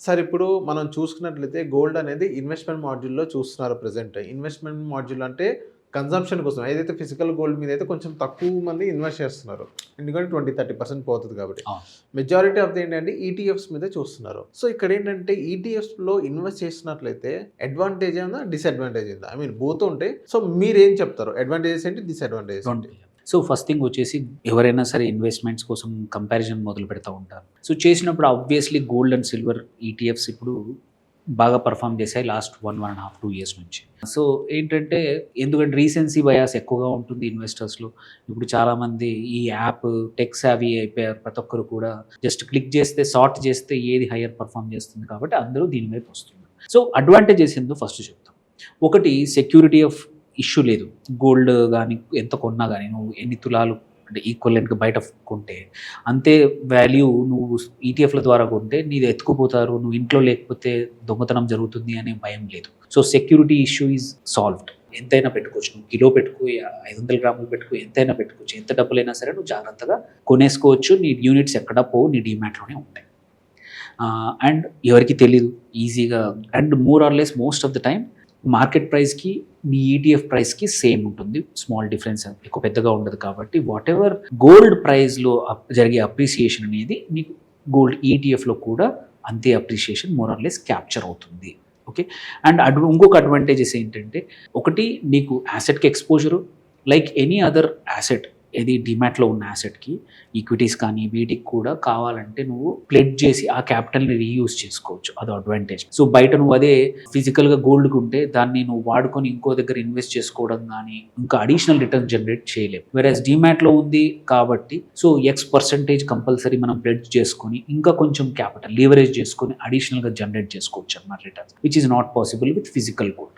Sir ఇప్పుడు మనం చూసుకున్నట్లయితే గోల్డ్ అనేది ఇన్వెస్ట్‌మెంట్ మాడ్యూల్‌లో చూస్తున్నారు ప్రెజెంట్. ఇన్వెస్ట్‌మెంట్ మాడ్యూల్ అంటే కన్జంప్షన్ కోసం. ఏదైతే ఫిజికల్ గోల్డ్ మీద అయితే కొంచెం తక్కువ మంది ఇన్వెస్ట్ చేస్తున్నారు. ఎందుకంటే 20-30% పోతది కాబట్టి. మెజారిటీ ఆఫ్ ది ఏంటంటే ఈటీఎఫ్స్ మీద చూస్తున్నారు. సో ఇక్కడ ఏంటంటే ఈటీఎఫ్స్‌లో ఇన్వెస్ట్ చేసినట్లయితే అడ్వాంటేజ్ ఉందా? డిసడ్వాంటేజ్ ఉందా? ఐ మీన్ బోత్ ఉంటాయి. సో మీరేం చెప్తారు? అడ్వాంటేజెస్ ఏంటి? డిసడ్వాంటేజెస్ ఏంటి? సో ఫస్ట్ థింగ్ వచ్చేసి ఎవరైనా సరే ఇన్వెస్ట్మెంట్స్ కోసం కంపారిజన్ మొదలు పెడతా ఉంటారు. సో చేసినప్పుడు obviously gold and silver ETFs ఇప్పుడు బాగా పర్ఫామ్ చేశాయి లాస్ట్ 1.5 2 years నుంచి. సో ఏంటంటే ఎందుకంటే రీసెన్సీ బయాస్ ఎక్కువగా ఉంటుంది ఇన్వెస్టర్స్లో. ఇప్పుడు చాలామంది ఈ యాప్ టెక్ సావీ అయిపోయారు. ప్రతి ఒక్కరు కూడా జస్ట్ క్లిక్ చేస్తే సార్ట్ చేస్తే ఏది హయ్యర్ పర్ఫామ్ చేస్తుంది కాబట్టి అందరూ దీని వైపు వస్తున్నారు. సో అడ్వాంటేజెస్ ఏందో ఫస్ట్ చెప్తాం. ఒకటి సెక్యూరిటీ ఆఫ్ ఇష్యూ లేదు. గోల్డ్ కానీ ఎంత కొన్నా కానీ నువ్వు ఎన్ని తులాలు అంటే ఈక్వలెంట్గా బయట కొంటే అంతే వాల్యూ నువ్వు ఈటీఎఫ్ల ద్వారా కొంటే నీది ఎత్తుకుపోతారు, నువ్వు ఇంట్లో లేకపోతే దొంగతనం జరుగుతుంది అనే భయం లేదు. So security issue is solved. ఎంతైనా పెట్టుకోవచ్చు, నువ్వు కిలో పెట్టుకో, 500 గ్రాములు పెట్టుకో, ఎంతైనా పెట్టుకోవచ్చు. ఎంత డబ్బులైనా సరే నువ్వు జాగ్రత్తగా కొనేసుకోవచ్చు. నీ యూనిట్స్ ఎక్కడా పోవు, నీ డీమ్యాట్లోనే ఉంటాయి. అండ్ ఎవరికి తెలీదు ఈజీగా. And more or less most of the time market ప్రైస్కి మీ ఈటీఎఫ్ ప్రైస్కి సేమ్ ఉంటుంది. స్మాల్ డిఫరెన్స్ ఎక్కువ పెద్దగా ఉండదు. కాబట్టి వాట్ ఎవర్ గోల్డ్ ప్రైస్లో జరిగే అప్రిసియేషన్ అనేది మీకు గోల్డ్ ఈటీఎఫ్లో కూడా అంతే appreciation more or less capture అవుతుంది. ఓకే. అండ్ ఇంకొక అడ్వాంటేజెస్ ఏంటంటే ఒకటి నీకు యాసెట్కి exposure like any other asset. ఏది డిమాట్లో ఉన్న యాసెట్కి ఈక్విటీస్ కానీ వీటికి కూడా కావాలంటే నువ్వు ప్లెడ్జ్ చేసి ఆ క్యాపిటల్ని రీయూజ్ చేసుకోవచ్చు. అది అడ్వాంటేజ్. సో బయట నువ్వు అదే ఫిజికల్గా గోల్డ్కి ఉంటే దాన్ని నువ్వు వాడుకొని ఇంకో దగ్గర ఇన్వెస్ట్ చేసుకోవడం కానీ ఇంకా అడిషనల్ రిటర్న్ జనరేట్ చేయలేము. వెరాజ్ డిమాట్లో ఉంది కాబట్టి సో X% కంపల్సరీ మనం ప్లెడ్జ్ చేసుకొని ఇంకా కొంచెం క్యాపిటల్ లీవరేజ్ చేసుకొని అడిషనల్గా జనరేట్ చేసుకోవచ్చు అన్నమాట returns, which is not possible with physical gold.